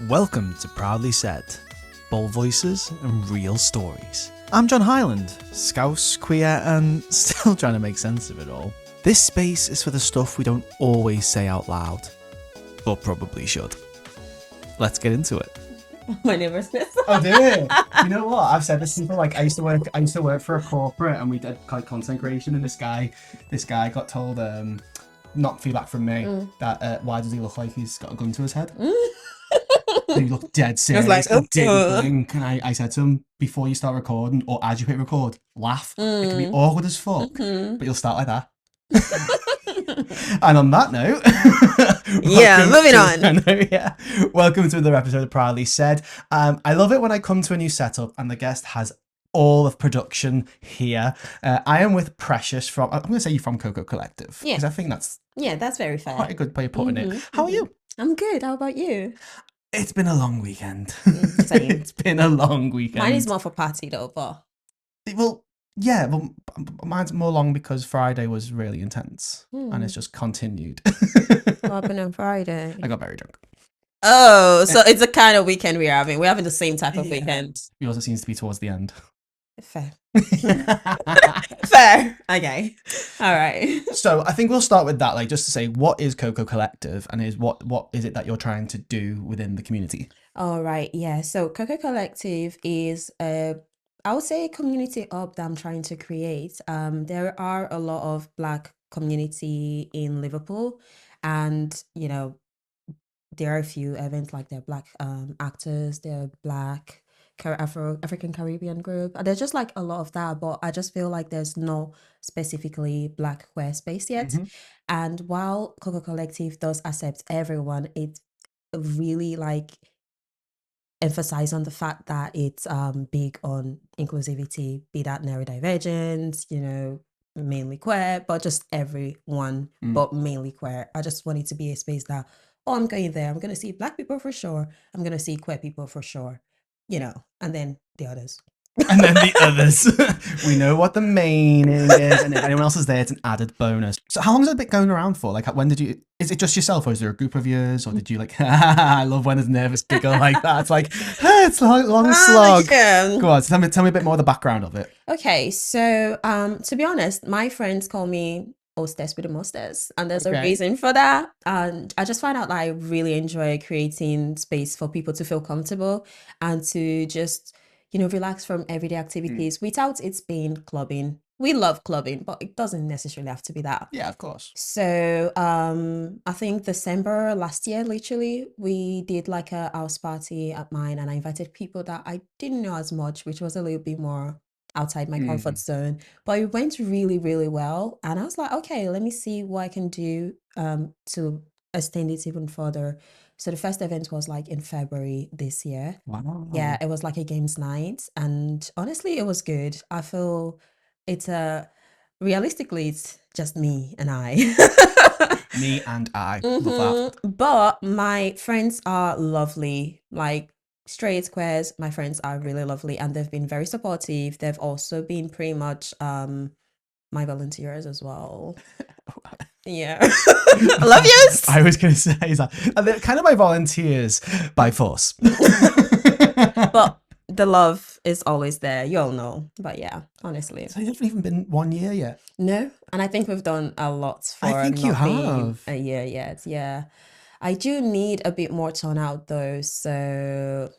Welcome to Proudly Said, bold voices and real stories. I'm John Highland, Scouse, queer, and still trying to make sense of it all. This space is for the stuff we don't always say out loud, but probably should. Let's get into it. My nervousness. Oh, do you? You know what? I've said this to people. Like, I used to work for a corporate, and we did like content creation. And this guy got told, not feedback from me, that why does he look like he's got a gun to his head? And he looked dead serious. like, and didn't blink. And I said to him, before you start recording, or as you hit record, laugh. It can be awkward as fuck, but you'll start like that. And on that note, moving on. Welcome to another episode of Proudly Said. I love it when I come to a new setup and the guest has all of production here. I am with Precious from, I'm going to say you're from Koko Collective, because I think that's very fair. quite a good way of putting it. How are you? I'm good. How about you? It's been a long weekend. Same. It's been a long weekend. Mine is more for party though, but Well, yeah, but mine's more long because Friday was really intense and it's just continued. what happened on Friday? I got very drunk. Oh, so it's the kind of weekend we're having. We're having the same type of weekend. Yours seems to be towards the end. Fair. Fair. Okay. All right. So I think we'll start with that, like just to say, what is Koko Collective and what is it that you're trying to do within the community? All right. Yeah. So Koko Collective is I would say a community hub that I'm trying to create. There are a lot of Black community in Liverpool, and there are a few events like there are Black actors, there are Black African Caribbean group. There's just like a lot of that, but I just feel like there's no specifically Black queer space yet. And while Koko Collective does accept everyone, it really like emphasize on the fact that it's big on inclusivity, be that neurodivergent, mainly queer, but just everyone, but mainly queer. I just want it to be a space that, I'm going there, I'm going to see Black people for sure, I'm going to see queer people for sure, and then the others. And then the others. We know what the main is, and if anyone else is there, it's an added bonus. So how long has it been going around for? Like, when did you, is it just yourself or is there a group of yours, or did you like, I love when there's nervous giggle like that. It's like, it's a long slog. Go on, so tell me a bit more of the background of it. Okay, so to be honest, my friends call me hostess with the mostess, and there's a reason for that. And I just find out that I really enjoy creating space for people to feel comfortable and to just relax from everyday activities without it being clubbing. We love clubbing, but it doesn't necessarily have to be that. Yeah, of course. So I think December last year, literally, we did like a house party at mine, and I invited people that I didn't know as much, which was a little bit more outside my comfort zone. But it went really, really well. And I was like, okay, let me see what I can do to extend it even further. So the first event was like in February this year. Wow. Yeah, it was like a games night, and honestly, it was good. I feel realistically, it's just me and I. Me and I. Love that. But my friends are lovely, like straight queers. My friends are really lovely, and they've been very supportive. They've also been pretty much my volunteers as well. Yeah. I love yous. I was going to say that. And they're kind of my volunteers by force. But the love is always there. You all know. But yeah, honestly. So you haven't even been 1 year yet? No. And I think we've done a lot for I think you have. a year yet. Yeah. I do need a bit more turnout though. So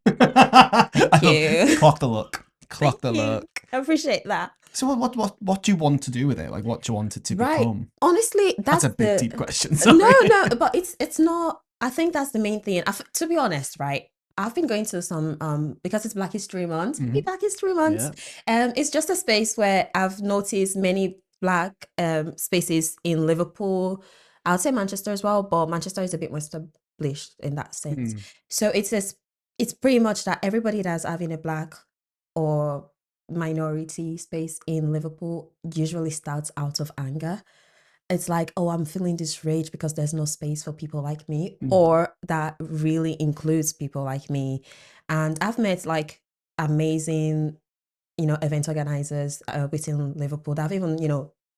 thank you. Clock the look. Clock the look. I appreciate that. So what do you want to do with it? Like, what do you want it to become? Honestly, that's a big deep question. Sorry. No, but it's not. I think that's the main thing. To be honest, right? I've been going to some because it's Black History Month. Black History Month. It's just a space where I've noticed many Black spaces in Liverpool. I'll say Manchester as well, but Manchester is a bit more established in that sense. So it's pretty much that everybody that's having a Black or minority space in Liverpool usually starts out of anger. It's like, I'm feeling this rage because there's no space for people like me, or that really includes people like me. And I've met like amazing, event organizers within Liverpool that have even,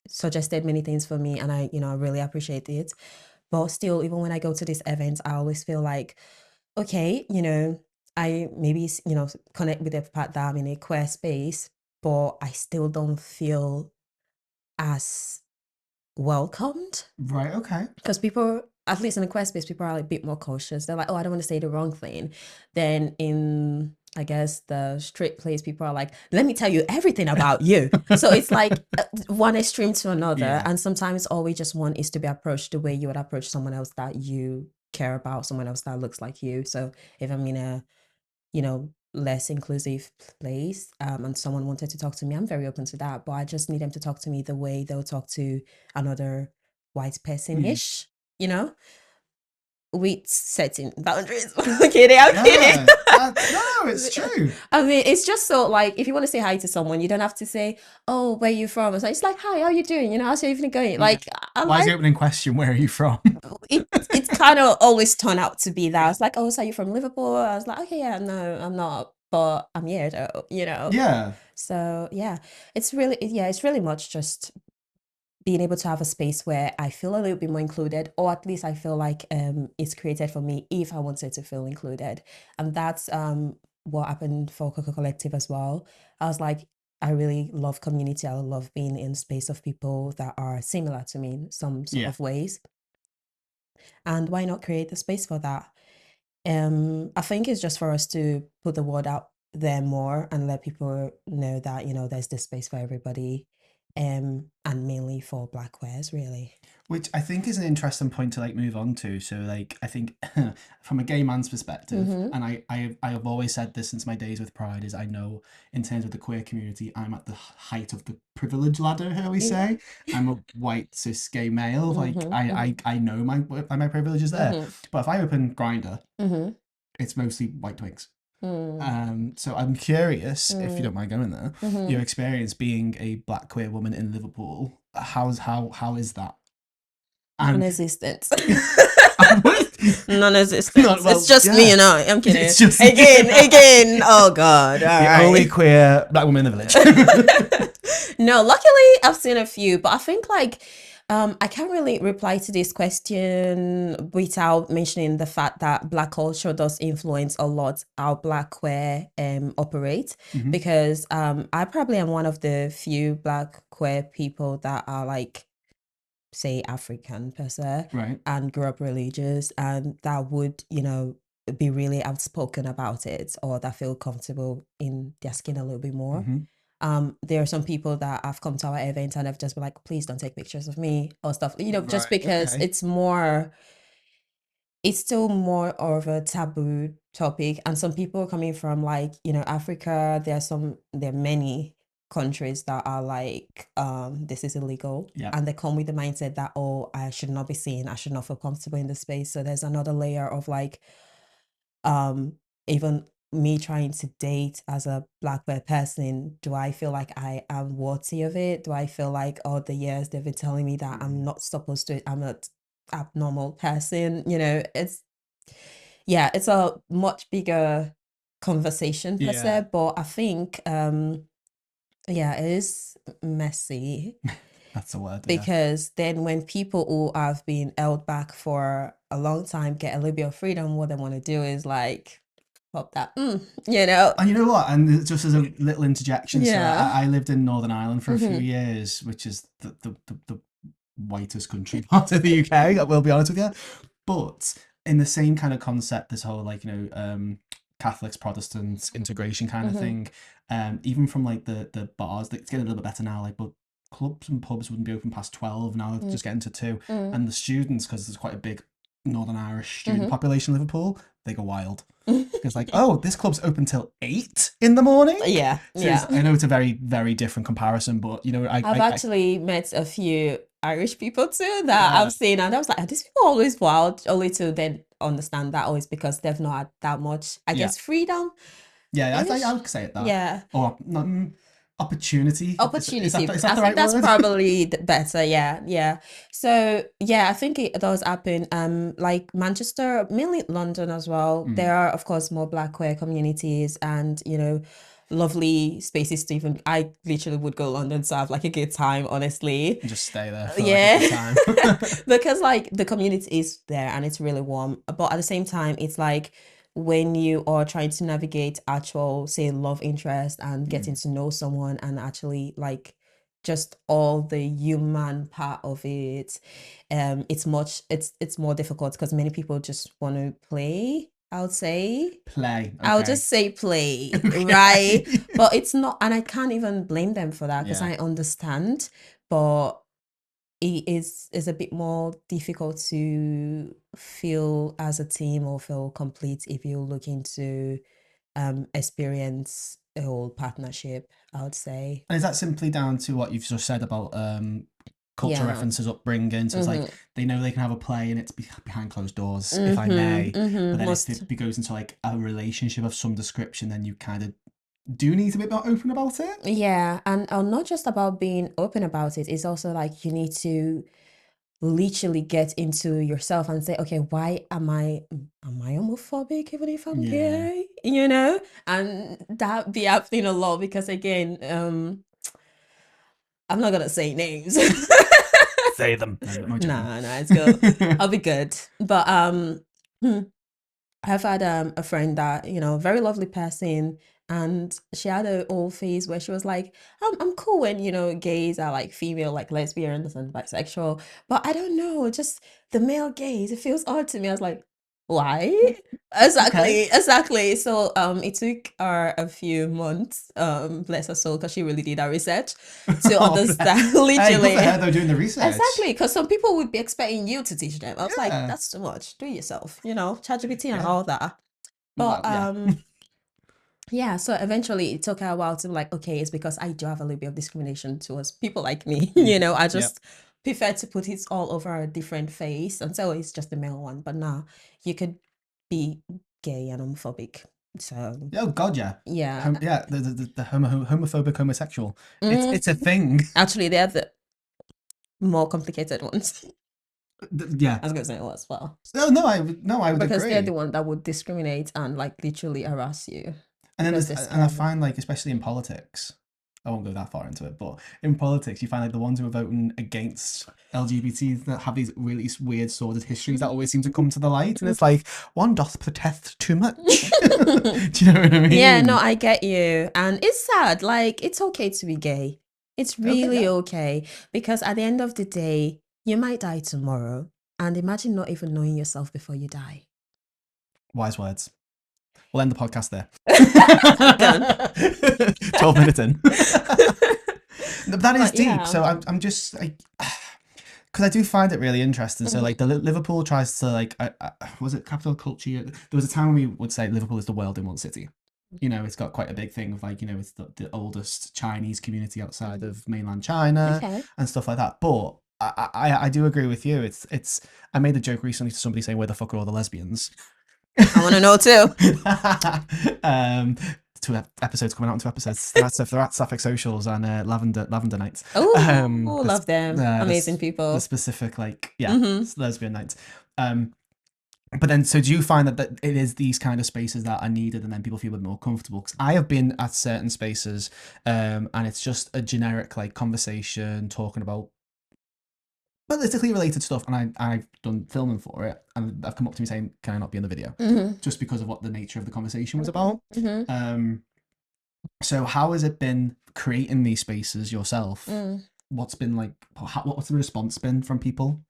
suggested many things for me, and I really appreciate it. But still, even when I go to these events, I always feel like okay, I maybe, connect with the fact that I'm in a queer space, but I still don't feel as welcomed. Right. Okay. Because people, at least in the queer space, people are like a bit more cautious. They're like, oh, I don't want to say the wrong thing. Then in, I guess, the straight place, people are like, let me tell you everything about you. So it's like one extreme to another. Yeah. And sometimes all we just want is to be approached the way you would approach someone else that you care about, someone else that looks like you. So if I'm in a, less inclusive place, and someone wanted to talk to me, I'm very open to that. But I just need them to talk to me the way they'll talk to another white person-ish, with setting boundaries. I'm kidding. Yeah. No, it's true. I mean, it's just so like, if you want to say hi to someone, you don't have to say, oh, where are you from? It's like, hi, how are you doing? How's your evening going? Like, Why is the opening question, where are you from? It's kind of always turned out to be that. It's like, oh, so are you from Liverpool? I was like, okay, yeah, no, I'm not, but I'm here though, Yeah. So yeah, it's really much just being able to have a space where I feel a little bit more included, or at least I feel like it's created for me if I wanted to feel included. And that's what happened for Koko Collective as well. I was like, I really love community. I love being in space of people that are similar to me in some sort of ways. And why not create the space for that? I think it's just for us to put the word out there more and let people know that, there's this space for everybody. And mainly for Black queers, really. Which I think is an interesting point to like move on to. So like I think from a gay man's perspective, and I have always said this since my days with Pride, is I know in terms of the queer community, I'm at the height of the privilege ladder, shall we say. I'm a white cis gay male. Like I know my privilege is there. But if I open Grindr, it's mostly white twigs. So I'm curious, if you don't mind going there, your experience being a Black queer woman in Liverpool. How is that? Non-existent. Non-existent. Well, it's just me and I. I'm kidding. It's just again. Oh God! All the right. only queer Black woman in the village. No, luckily I've seen a few, but I think like I can't really reply to this question without mentioning the fact that Black culture does influence a lot how Black queer operate, because I probably am one of the few Black queer people that are like, say, African per se, Right. and grew up religious, and that would, be really outspoken about it, or that feel comfortable in their skin a little bit more. There are some people that have come to our event and have just been like, please don't take pictures of me or stuff, just because it's still more of a taboo topic. And some people coming from like, Africa, there are many countries that are like, this is illegal. And they come with the mindset that, oh, I should not be seen, I should not feel comfortable in the space. So there's another layer of like, even me trying to date as a Black queer person, do I feel like I am worthy of it? Do I feel like all the years they've been telling me that I'm not supposed to, I'm an abnormal person? It's a much bigger conversation per se, but I think it is messy. That's a word. Because then when people who have been held back for a long time get a little bit of freedom, what they want to do is like pop that, And you know what? And just as a little interjection, so I lived in Northern Ireland for a few years, which is the whitest country part of the UK, I will be honest with you. But in the same kind of concept, this whole like, Catholics, Protestants, integration kind of thing, even from like the bars, it's getting a little bit better now, like, but clubs and pubs wouldn't be open past 12 now, just getting to 2. And the students, because there's quite a big Northern Irish student population in Liverpool, they go wild. It's like, oh, this club's open till 8 in the morning. So I know it's a very, very different comparison, but I've actually met a few Irish people too that I've seen, and I was like, are these people always wild? Only to then understand that always because they've not had that much, I guess, freedom. I would say it that. Or opportunity. Opportunity. Is that I the think right that's word? probably better. So I think it does happen. Like Manchester, mainly London as well. There are, of course, more Black queer communities, and lovely spaces to even. I literally would go London to have like a good time, honestly. And just stay there for like a good time. Because like the community is there and it's really warm, but at the same time it's like when you are trying to navigate actual, say, love interest and getting to know someone and actually like just all the human part of it, it's more difficult because many people just want to play, I would say. Play. I'll Okay. just say play, Okay. right? But it's not, and I can't even blame them for that because Yeah. I understand, but it is a bit more difficult to feel as a team or feel complete if you're looking to experience a whole partnership, I would say. And is that simply down to what you've just said about cultural Yeah. references, upbringing? So it's like they know they can have a play and it's behind closed doors, if I may. But then if it goes into like a relationship of some description, then you kind of do need to be a bit more open about it. Yeah, and not just about being open about it, it's also like you need to literally get into yourself and say, okay, why am I homophobic even if I'm gay? You know? And that be happening a lot because again, I'm not gonna say names. Say them. Nah, it's good. I'll be good. But I've had a friend that, you know, very lovely person, and she had a whole phase where she was like, I'm cool when, you know, gays are like female, like lesbians and bisexual, but I don't know, just the male gaze, it feels odd to me. I was like, why? Exactly. So it took her a few months, bless her soul, because she really did her research to understand. Hey, good Literally. for her though, doing the research. Exactly, because some people would be expecting you to teach them. I was like, Yeah. that's too much. Do it yourself, you know, ChatGPT and Yeah. all that. But Well, yeah, so eventually it took her a while to be like, okay, it's because I do have a little bit of discrimination towards people like me. You know, I just prefer to put it all over a different face. And so it's just the male one. But now you could be gay and homophobic. So oh God, yeah. yeah. The homophobic homosexual. It's a thing. Actually, they're the more complicated ones. Yeah. I was gonna say it as well. No, I would Because agree. they're the one that would discriminate and like literally harass you. And then because I find like, especially in politics, I won't go that far into it, but in politics, you find like the ones who are voting against LGBT that have these really weird sordid histories that always seem to come to the light, and it's like one doth protest too much. Do you know what I mean? Yeah, no, I get you, and it's sad. Like, it's okay to be gay. It's really okay, because at the end of the day, you might die tomorrow, and imagine not even knowing yourself before you die. Wise words. We'll end the podcast there. Done. 12 minutes in. But that is But deep. yeah. So I'm just like, because I do find it really interesting. So like the Liverpool tries to like, was it capital culture? There was a time when we would say Liverpool is the world in one city. You know, it's got quite a big thing of like, you know, it's the oldest Chinese community outside of mainland China and stuff like that. But I do agree with you. It's I made a joke recently to somebody saying, where the fuck are all the lesbians? I want to know too. 2 episodes coming out in 2 episodes. They're at Sapphic Socials and Lavender Nights. Oh, love them. Amazing people. The specific like lesbian nights. But then, so do you find that it is these kind of spaces that are needed, and then people feel a bit more comfortable? Because I have been at certain spaces, and it's just a generic like conversation talking about politically related stuff, and I've done filming for it, and they've come up to me saying, "Can I not be in the video?" Just because of what the nature of the conversation was about. So how has it been creating these spaces yourself? What's been like? What's the response been from people?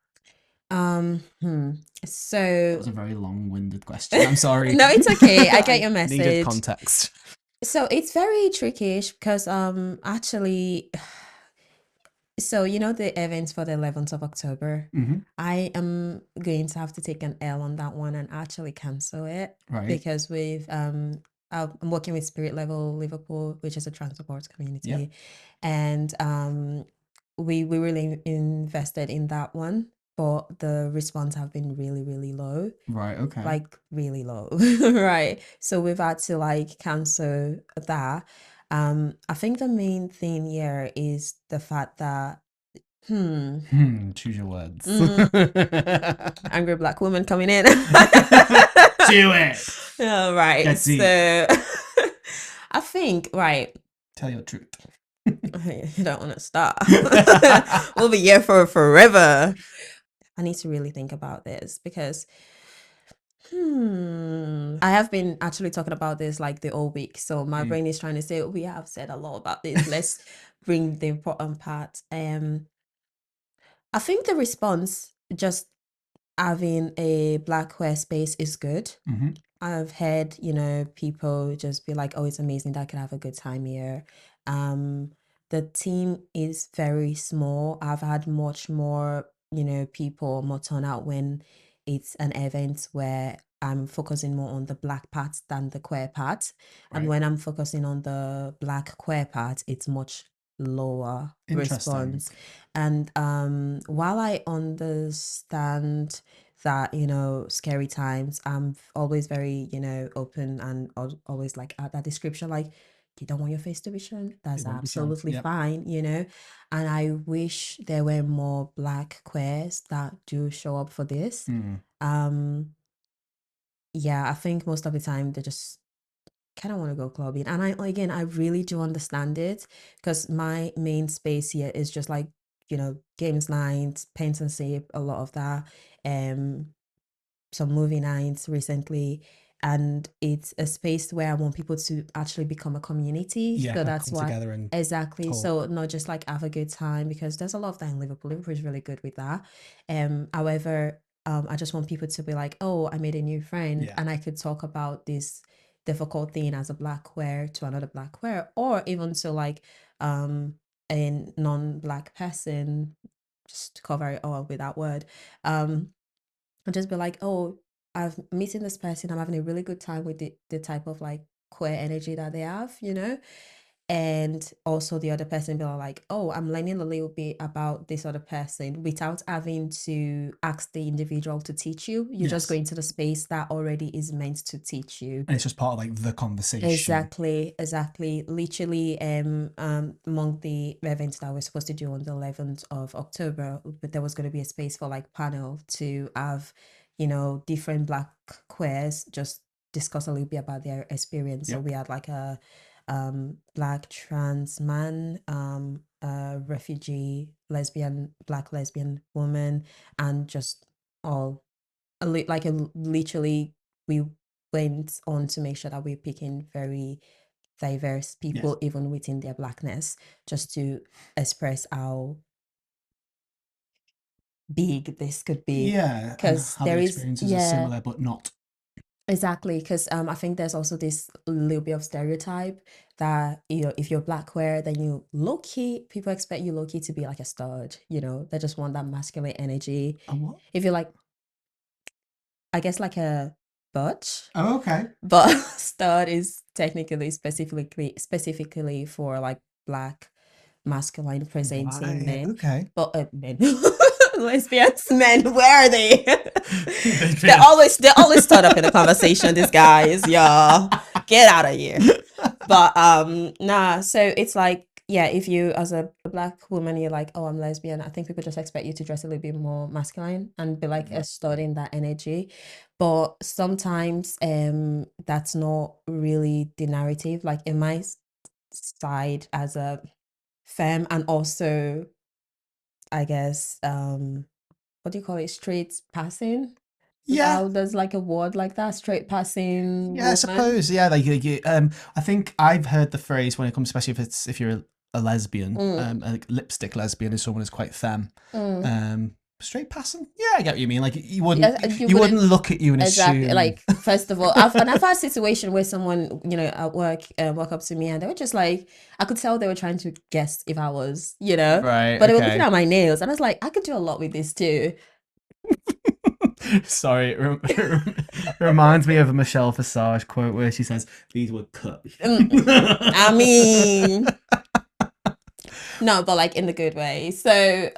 So that was a very long-winded question. I'm sorry. No, it's okay. I get your message. Needed context. So it's very tricky because actually, so you know the events for the 11th of October. I am going to have to take an L on that one and actually cancel it, right? Because with I'm working with Spirit Level Liverpool, which is a trans support community, and we really invested in that one. But the response have been really, really low. Right, okay. Like really low, right? So we've had to like cancel that. I think the main thing here is the fact that choose your words. Angry black woman coming in. Do it. Oh, right. Let's see. So I think, right. Tell your truth. You don't want to start. We'll be here for forever. I need to really think about this because, I I have been actually talking about this like the whole week. So my brain is trying to say, we have said a lot about this. Let's bring the important part. I think the response, just having a Black queer space, is good. Mm-hmm. I've heard, people just be like, oh, it's amazing that I can have a good time here. The team is very small. I've had much more, people, more turnout when it's an event where I'm focusing more on the Black part than the queer part. And Right. when I'm focusing on the Black queer part, it's much lower Interesting. response. And while I understand that, scary times, I'm always very, open and always like add that description, like, you don't want your face to be shown, that's It won't be shown. absolutely Yep. fine, and I wish there were more Black queers that do show up for this. Yeah, I think most of the time they just kind of want to go clubbing, and I really do understand it, because my main space here is just like, games nights, paint and sip, a lot of that, some movie nights recently, and it's a space where I want people to actually become a community. Yeah, So like that's come why, together and exactly. talk. So not just like have a good time, because there's a lot of that in Liverpool. Liverpool is really good with that. However, I just want people to be like, oh, I made a new friend, Yeah. and I could talk about this difficult thing as a Black queer to another Black queer, or even to like a non-Black person, just to cover it all with that word. And just be like, oh, I've meeting this person, I'm having a really good time with the type of like queer energy that they have, and also the other person be like, oh, I'm learning a little bit about this other person without having to ask the individual to teach you. You're just Yes. going to the space that already is meant to teach you. And it's just part of like the conversation. Exactly. Literally, among the events that we're supposed to do on the 11th of October, but there was going to be a space for like panel to have, different Black queers just discuss a little bit about their experience. So Yep. we had like a Black trans man, a refugee Black lesbian woman, and just all literally we went on to make sure that we're picking very diverse people, even within their Blackness, just to express how big this could be. Yeah, because how there the is experiences are similar but not. Exactly, because I think there's also this little bit of stereotype that, if you're Black queer, then you low key, people expect you low key to be like a stud, they just want that masculine energy. A what? If you're like, I guess like a butch. Oh, okay. But stud is technically specifically for like Black masculine presenting men. Okay. But men, lesbians, men, where are they? They're always start up in the conversation. These guys, yeah, get out of here. But nah. So it's like, yeah, if you as a Black woman, you're like, oh, I'm lesbian, I think people just expect you to dress a little bit more masculine and be like a stud in that energy. But sometimes that's not really the narrative. Like in my side as a femme, and also I guess what do you call it, straight passing? Yeah. There's like a word like that, straight passing Yeah, I woman. suppose. Yeah, like I think I've heard the phrase when it comes, especially if you're a lesbian, like lipstick lesbian is someone who's quite femme. Straight passing. Yeah, I get what you mean. Like you wouldn't you wouldn't look at you and Exactly. assume. Like, first of all, I've had a situation where someone, at work, walk up to me, and they were just like, I could tell they were trying to guess if I was, Right. but they were okay. looking at my nails, and I was like, I could do a lot with this too. Sorry, it reminds me of a Michelle Visage quote where she says, "These were cut." I mean, no, but like in the good way. So is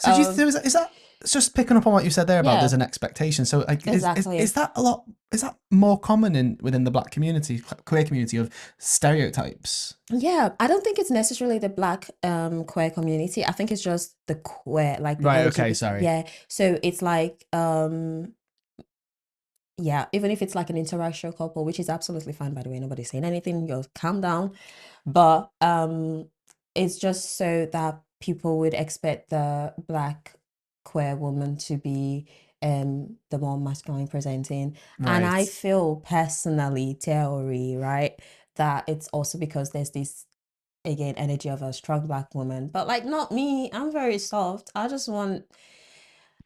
that it's just picking up on what you said there about there's an expectation. So like, Exactly. is that a lot? Is that more common within the Black community, queer community, of stereotypes? Yeah, I don't think it's necessarily the Black queer community. I think it's just the queer, like the Right. Okay. LGBT. Sorry. Yeah. So it's like yeah, even if it's like an interracial couple, which is absolutely fine, by the way, nobody's saying anything, you'll calm down. But it's just so that people would expect the Black queer woman to be the more masculine presenting. And I Right. feel personally, theory, right, that it's also because there's this, again, energy of a strong Black woman. But like, not me. I'm very soft. I just want,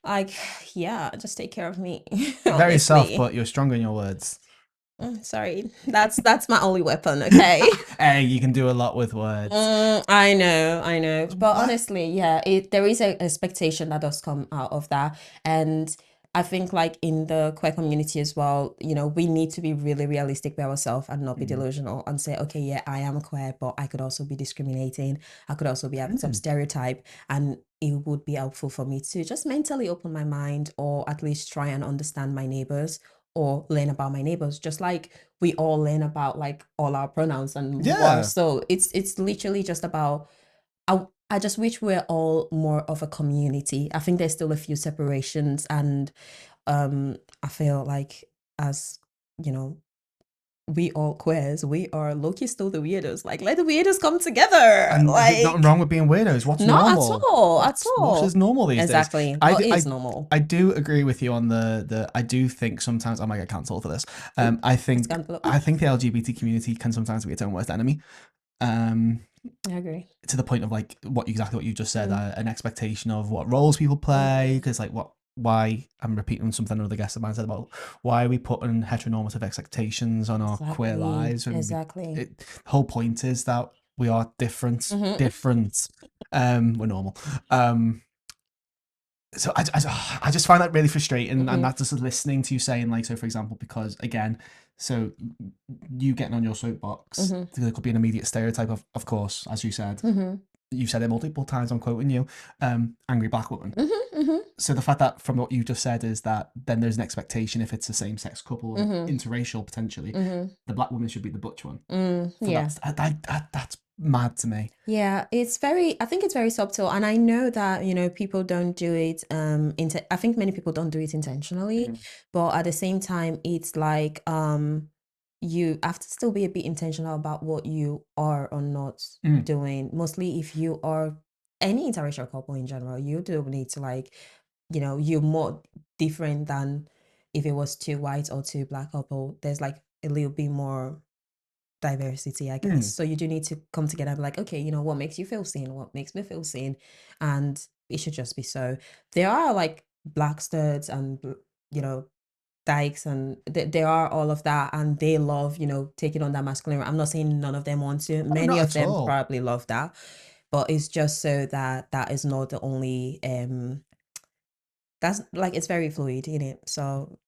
like, yeah, just take care of me. Very soft, Honestly. but you're stronger in your words. Sorry, that's my only weapon. Okay. Hey, you can do a lot with words. I know. But What? honestly, yeah, there is an expectation that does come out of that. And I think like in the queer community as well, you know, we need to be really realistic with ourselves and not be delusional and say, okay, yeah, I am queer, but I could also be discriminating. I could also be having some stereotype, and it would be helpful for me to just mentally open my mind, or at least try and understand my neighbors or learn about my neighbors, just like we all learn about like all our pronouns and more. Yeah. So it's literally just about, I just wish we're all more of a community. I think there's still a few separations, and I feel like, as you know, we all queers, we are low-key still the weirdos. Like, let the weirdos come together. And like, nothing wrong with being weirdos. What's not normal? at all, at all. What is normal these Exactly. days? What is normal? I do agree with you on the. I do think sometimes I might get cancelled for this. I think Scandal. the LGBT community can sometimes be its own worst enemy. I agree. To the point of like exactly what you just said, an expectation of what roles people play, because like why I'm repeating something another guest of mine said about why are we putting heteronormative expectations on our queer lives. And Exactly. the whole point is that we are different. We're normal. So I just find that really frustrating, and that's just listening to you saying like, so for example, because again, so you getting on your soapbox, there could be an immediate stereotype of course, as you said. You've said it multiple times, I'm quoting you, angry Black woman. So the fact that from what you just said is that then there's an expectation, if it's a same-sex couple, interracial potentially, the Black woman should be the butch one. Yeah. That's mad to me. Yeah, I think it's very subtle, and I know that, you know, people don't do it I think many people don't do it intentionally, but at the same time it's like you have to still be a bit intentional about what you are or not doing. Mostly if you are any interracial couple in general, you do need to, like, you know, you're more different than if it was two white or two Black couple. There's like a little bit more diversity, I guess. So you do need to come together and be like, okay, you know, what makes you feel seen? What makes me feel seen? And it should just be so. There are like Black studs and, you know, dykes, and there are all of that, and they love, you know, taking on that masculine. I'm not saying none of them want to. Many of them probably love that, but it's just so that that is not the only that's like, it's very fluid in it. So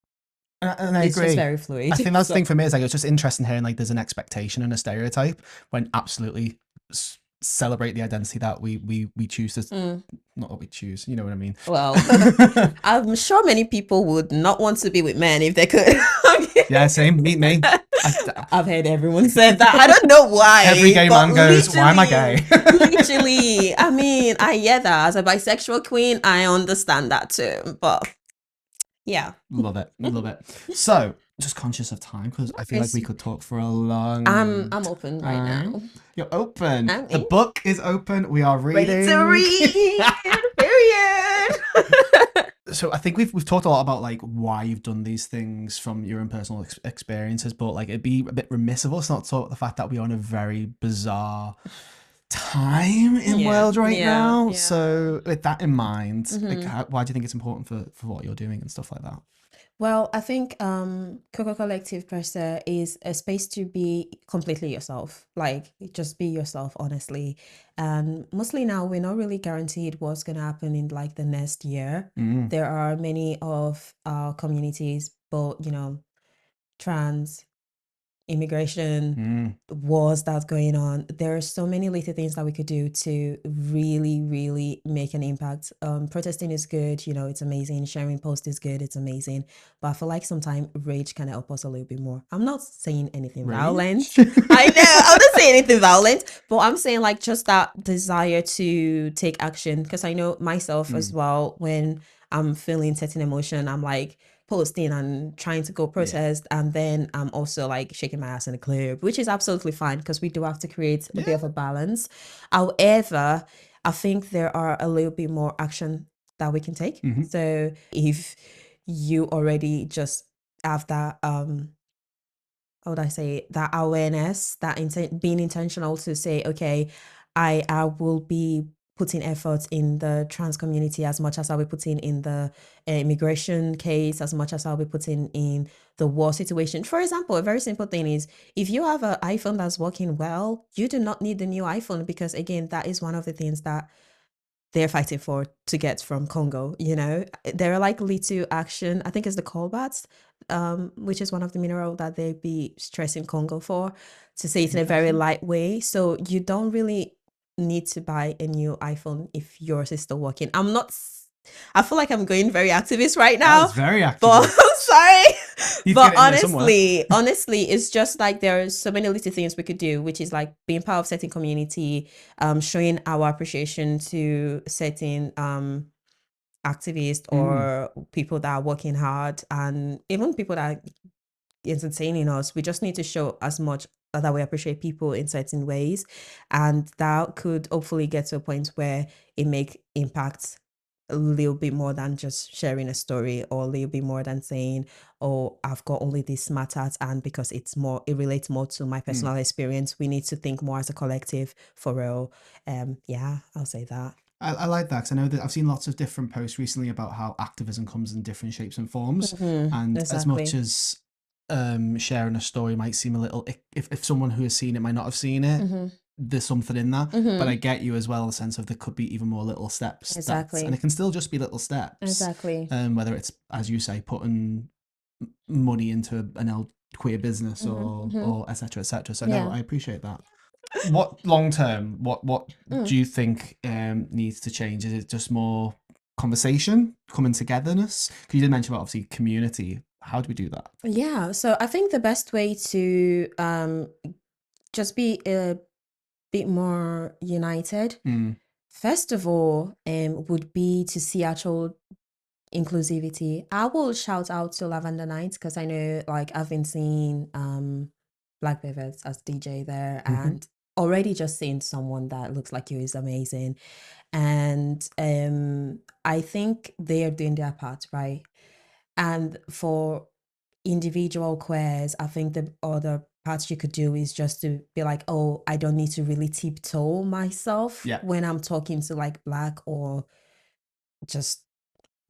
and I it's agree. just very fluid. I think that's the thing for me is like, it's just interesting hearing like there's an expectation and a stereotype when absolutely celebrate the identity that we choose to, not what we choose, you know what I mean? Well, I'm sure many people would not want to be with men if they could. Yeah, same. Meet me. I've heard everyone said that. I don't know why. Every gay man goes, why am I gay? Literally. I mean, I hear that. As a bisexual queen, I understand that too. But yeah. Love it. So, just conscious of time, because I feel like we could talk for a long I'm open right now. You're open. The book is open. We are reading. Ready to read. Period. So I think we've talked a lot about like why you've done these things from your own personal experiences, but like it'd be a bit remiss of us not to talk about the fact that we are in a very bizarre time in world right now. Yeah. So with that in mind, like, why do you think it's important for what you're doing and stuff like that? Well, I think Koko Collective per se is a space to be completely yourself. Like, just be yourself, honestly. And mostly now, we're not really guaranteed what's going to happen in like the next year. There are many of our communities, both, you know, trans, immigration, wars that's going on. There are so many little things that we could do to really, really make an impact. Protesting is good, you know, it's amazing. Sharing posts is good, it's amazing. But I feel like sometimes rage can help us a little bit more. I'm not saying anything violent. I know, I'm not saying anything violent, but I'm saying like just that desire to take action. Because I know myself as well, when I'm feeling certain emotion, I'm like posting and trying to go protest, and then I'm also like shaking my ass in the club, which is absolutely fine because we do have to create a bit of a balance. However, I think there are a little bit more action that we can take. So if you already just have that how would I say, that awareness, that being intentional to say, okay, I will be putting effort in the trans community as much as I'll be putting in the immigration case, as much as I'll be putting in the war situation. For example, a very simple thing is, if you have an iPhone that's working well, you do not need the new iPhone, because again, that is one of the things that they're fighting for to get from Congo. There are like little action, I think it's the cobalt, which is one of the mineral that they be stressing Congo for, to say it in a very light way. So you don't really need to buy a new iPhone if yours is still working. I feel like I'm going very activist right now. That was very But activist. I'm sorry. You'd But get in there somewhere. honestly, it's just like there's so many little things we could do, which is like being part of certain community, showing our appreciation to certain activists or people that are working hard, and even people that are entertaining us. We just need to show as much that we appreciate people in certain ways, and that could hopefully get to a point where it make impact a little bit more than just sharing a story, or a little bit more than saying, oh, I've got only this smart art, and because it relates more to my personal experience. We need to think more as a collective, for real. Yeah, I'll say that. I like that, because I know that I've seen lots of different posts recently about how activism comes in different shapes and forms. And as much Exactly. as sharing a story might seem a little, if someone who has seen it might not have seen it, there's something in that. But I get you as well, the sense of there could be even more little steps. Exactly. And it can still just be little steps. Exactly. Whether it's, as you say, putting money into an queer business or et cetera, et cetera. So Yeah. no, I appreciate that. What long term, what do you think needs to change? Is it just more conversation, coming togetherness? Because you did mention about, obviously, community. How do we do that? Yeah, so I think the best way to just be a bit more united, first of all, would be to see actual inclusivity. I will shout out to Lavender Nights, because I know, like, I've been seeing Black Velvet as DJ there, and already just seeing someone that looks like you is amazing. And I think they are doing their part, right? And for individual queers, I think the other part you could do is just to be like, oh, I don't need to really tiptoe myself when I'm talking to like Black or just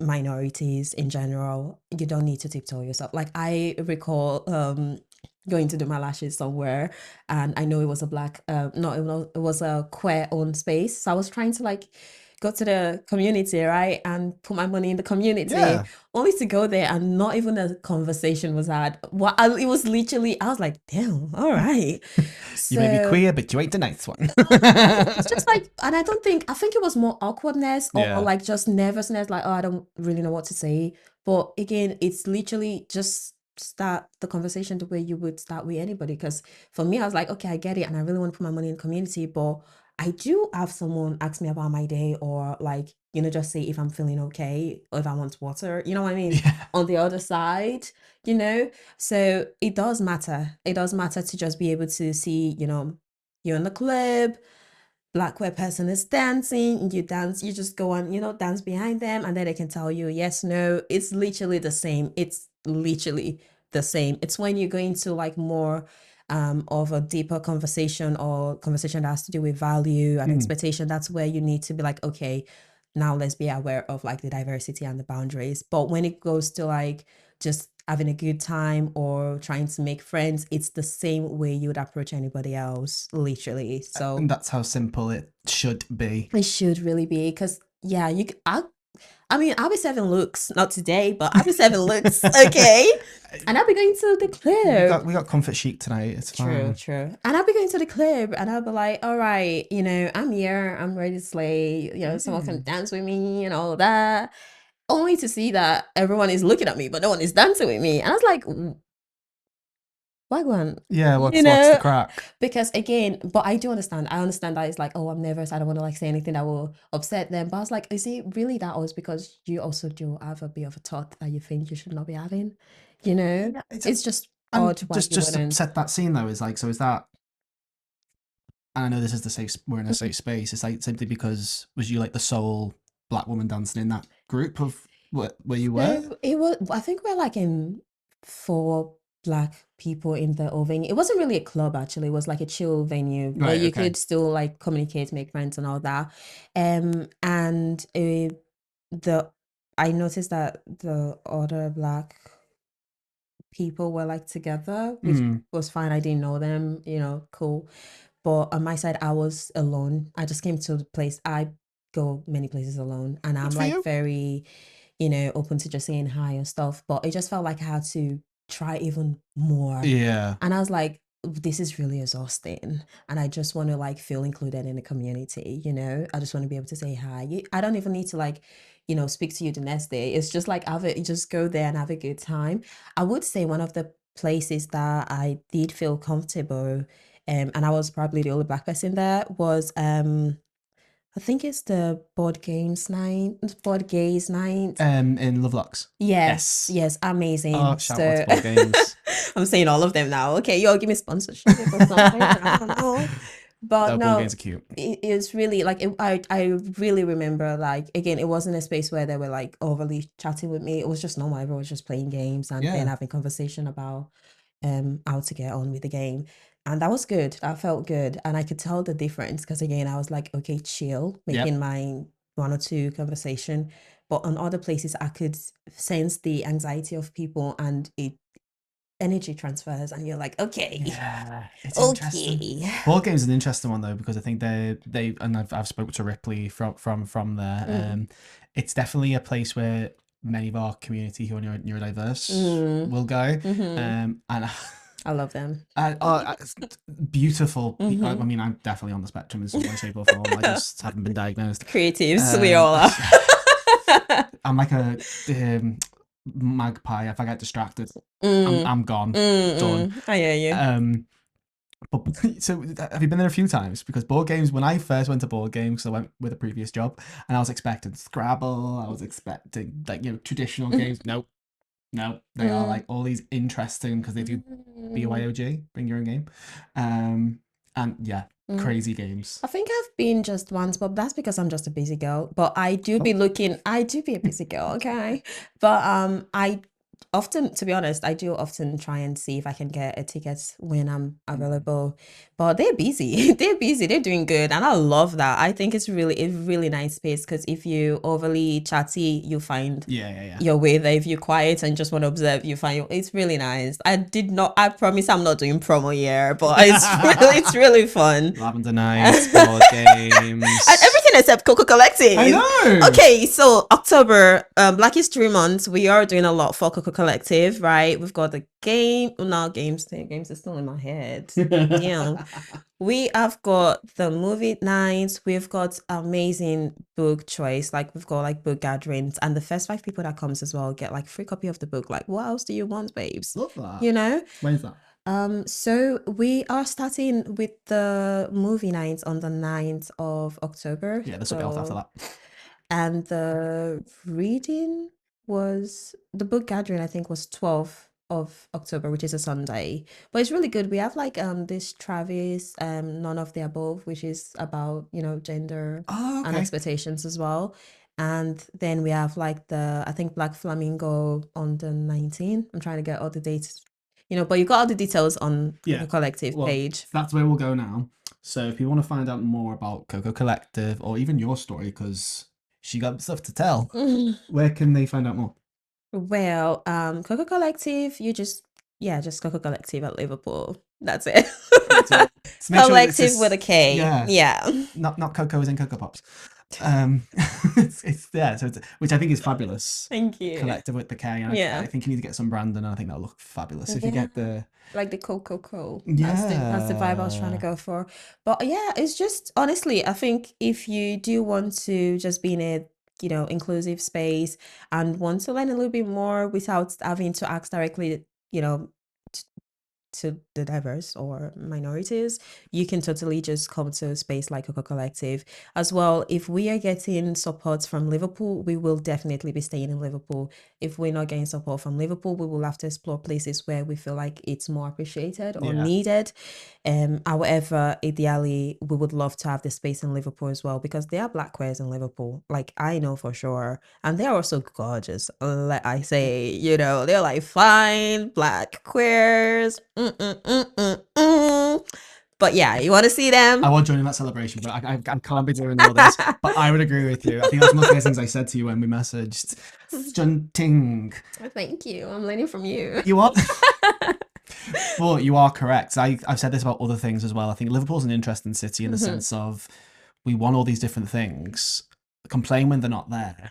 minorities in general. You don't need to tiptoe yourself. Like, I recall going to do my lashes somewhere, and I know it was a Black it was a queer owned space, so I was trying to like go to the community, right, and put my money in the community, only to go there and not even a conversation was had. It was literally, I was like, damn, all right. You may be queer, but you ain't the nice one. It's just like, and I think it was more awkwardness or like just nervousness, like, oh, I don't really know what to say. But again, it's literally just start the conversation the way you would start with anybody. Because for me, I was like, okay, I get it, and I really want to put my money in the community, but I do have someone ask me about my day, or like, just say if I'm feeling okay, or if I want water, you know what I mean? On the other side, so it does matter. It does matter to just be able to see, you're in the club, Black queer person is dancing, you dance, you just go on, dance behind them, and then they can tell you yes, no. It's literally the same. It's literally the same. It's when you go into like more of a deeper conversation, or conversation that has to do with value and expectation, that's where you need to be like, okay, now let's be aware of like the diversity and the boundaries. But when it goes to like just having a good time or trying to make friends, it's the same way you would approach anybody else, literally. So And that's how simple it should be. it should really be, because I mean, I'll be serving looks, not today, but I'll be serving looks, okay? And I'll be going to the club. We got comfort chic tonight. It's fine. True. And I'll be going to the club, and I'll be like, all right, I'm here, I'm ready to slay, someone can dance with me and all that. Only to see that everyone is looking at me, but no one is dancing with me. And I was like, wagwan. Yeah, what's the crack? Because again, but I do understand. I understand that it's like, oh, I'm nervous, I don't want to like say anything that will upset them. But I was like, is it really that, or is because you also do have a bit of a thought that you think you should not be having? It's just odd. Just to set that scene though, is like, so is that, and I know this is we're in a safe space, it's like simply because was you like the sole Black woman dancing in that group of where you were? So it was, I think we're like in 4 Black people in the whole venue. It wasn't really a club actually. It was like a chill venue where Right, you okay. could still like communicate, make friends and all that. And the I noticed that the other Black people were like together, which Mm. was fine. I didn't know them, cool. But on my side, I was alone. I just came to the place. I go many places alone, and I'm Good for like you. very, open to just saying hi and stuff. But it just felt like I had to try even more. Yeah. And I was like, this is really exhausting. And I just want to like feel included in the community, I just want to be able to say hi. I don't even need to like, speak to you the next day. It's just like just go there and have a good time. I would say one of the places that I did feel comfortable, and I was probably the only Black person there, was I think it's the board games night. In Lovelocks. Yes, yes, amazing. Oh, shout out to So board games. I'm saying all of them now. Okay, yo, give me sponsorship or something. I don't know. But No, board games are cute. it's really like I really remember, like, again, it wasn't a space where they were like overly chatting with me. It was just normal. Everyone was just playing games and then Yeah. having conversation about how to get on with the game. And that was good. That felt good. And I could tell the difference because again, I was like, okay, chill, making my 1 or 2 conversation. But on other places, I could sense the anxiety of people and it energy transfers, and you're like, okay, Yeah, it's interesting. okay. Board games is an interesting one though because I think they and I've spoken to Ripley from there. It's definitely a place where many of our community who are neurodiverse will go. And I love them. it's beautiful. I mean, I'm definitely on the spectrum in some way, shape, or form. I just haven't been diagnosed. Creatives, we all are. I'm like a magpie. If I get distracted, I'm gone. Done. I hear you. But so have you been there a few times? Because board games, when I first went to board games, I went with a previous job, and I was expecting Scrabble. I was expecting like traditional games. Nope. No, they are like all these interesting because they do BYOG, bring your own game, and yeah, crazy games. I think I've been just once, but that's because I'm just a busy girl. But I do be a busy girl, okay? But I often, to be honest, I do often try and see if I can get a ticket when I'm available. But they're busy. They're busy. They're doing good. And I love that. I think it's really a really nice space because if you overly chatty, you find your way there. If you're quiet and just want to observe, you find it's really nice. I promise I'm not doing promo here, but it's really fun. Lavender Nights, board games. And everything except Koko Kollective. I know. Okay, so October, Black History Month, we are doing a lot for Koko Kollective, right? We've got the games are still in my head. Yeah. We have got the movie nights, we've got amazing book choice, like we've got like book gatherings, and the first 5 people that comes as well get like free copy of the book. Like, what else do you want, babes? Love that. When's that? So we are starting with the movie nights on the 9th of October. Yeah, this will be out after that. And the book gathering, I think, was 12th of October, which is a Sunday. But it's really good. We have like this Travis, None of the Above, which is about, gender and expectations as well. And then we have like I think Black Flamingo on the 19th. I'm trying to get all the dates, but you got all the details on the Collective page. That's where we'll go now. So if you want to find out more about Koko Collective or even your story, because she got stuff to tell, where can they find out more? Well, Koko Collective, just Koko Collective at Liverpool. That's it. Collective with a K. Yeah. Not Coco as in Cocoa Pops. Which I think is fabulous. Thank you. Collective with the K. I think you need to get some branding, and I think that'll look fabulous if you get the Koko. That's the vibe I was trying to go for. But yeah, it's just honestly, I think if you do want to just be in a inclusive space and want to learn a little bit more without having to ask directly, to the diverse or minorities, you can totally just come to a space like Koko Collective. As well, if we are getting support from Liverpool, we will definitely be staying in Liverpool. If we're not getting support from Liverpool, we will have to explore places where we feel like it's more appreciated or needed. However, ideally, we would love to have the space in Liverpool as well, because there are Black queers in Liverpool, like I know for sure, and they're also gorgeous. Like I say, you know, they're like fine Black queers. But yeah, you want to see them? I want to join in that celebration, but I can't be doing all this. But I would agree with you. I think that's one of the things I said to you when we messaged. Stunting. Thank you. I'm learning from you. You what? Well, you are correct. I've said this about other things as well. I think Liverpool's an interesting city in the sense of we want all these different things. Complain when they're not there.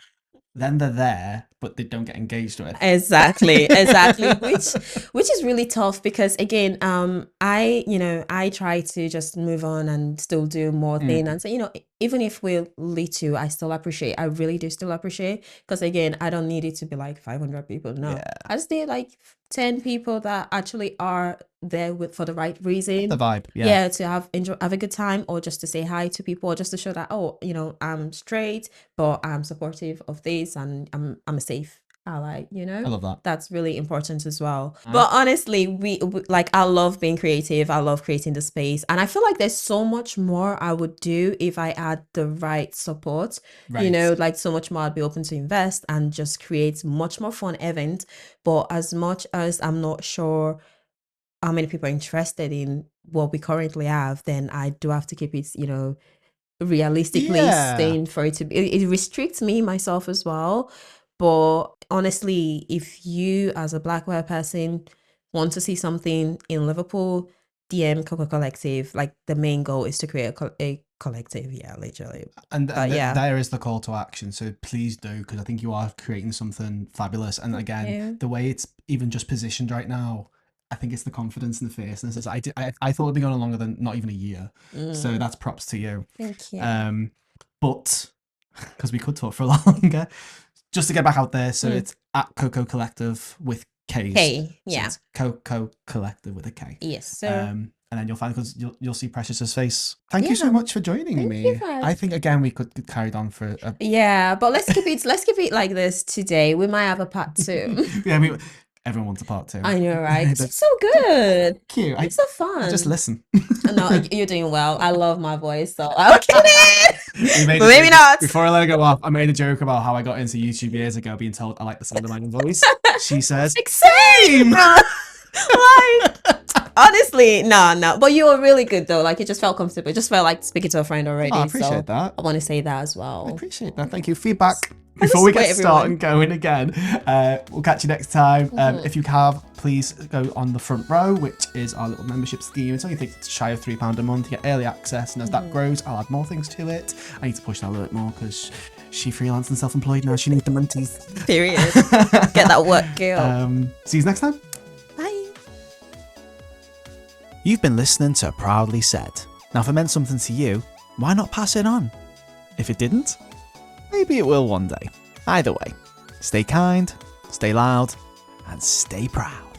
Then they're there, but they don't get engaged with. Exactly. which is really tough, because again, I try to just move on and still do more things, and so, you know, even if we're little, I really do still appreciate, because again, I don't need it to be like 500 people. No, I just need like 10 people that actually are there for the right reason. The vibe, to have a good time, or just to say hi to people, or just to show that, oh, you know, I'm straight, but I'm supportive of this, and I'm a safe ally, you know. I love that. That's really important as well. But honestly, we like, I love being creative. I love creating the space, and I feel like there's so much more I would do if I had the right support. You know, like so much more I'd be open to invest and just create much more fun event. But as much as I'm not sure how many people are interested in what we currently have, then I do have to keep it, you know, realistically staying for it to be. It restricts me myself as well. But honestly, if you as a Black queer person want to see something in Liverpool, DM Koko Collective. Like the main goal is to create a collective, literally. And there is the call to action, so please do, because I think you are creating something fabulous. And again, the way it's even just positioned right now, I think it's the confidence and the fierceness. I thought it'd been going on longer than not even a year, so that's props to you. Thank you. But because we could talk for a lot longer, just to get back out there, so it's at Koko Collective with K's. K, So it's Koko Collective with a K. Yes, sir. And then you'll find, because you'll see Precious's face. Thank you so much for joining me. I think again we could carry on for a... but let's keep it like this today. We might have a part 2. Everyone wants a part 2. I know, right? It's so good. Cute. It's so fun. Just listen. No, you're doing well. I love my voice, so I'm kidding. But maybe not. Before I let it go off, I made a joke about how I got into YouTube years ago being told I like the sound of my own voice. She says, same. Like, honestly, no. But you were really good though. Like, it just felt comfortable. It just felt like speaking to a friend already. I appreciate that. I want to say that as well. I appreciate that. Thank you. Feedback. Before we get started going again, we'll catch you next time. If you have, please go on the front row, which is our little membership scheme. It's only shy of £3 a month. You get early access, and as that grows, I'll add more things to it. I need to push that a little bit more because she's freelance and self-employed now. She needs the monkeys. Period. Get that work, girl. See you next time. Bye. You've been listening to Proudly Said. Now, if it meant something to you, why not pass it on? If it didn't, maybe it will one day. Either way, stay kind, stay loud, and stay proud.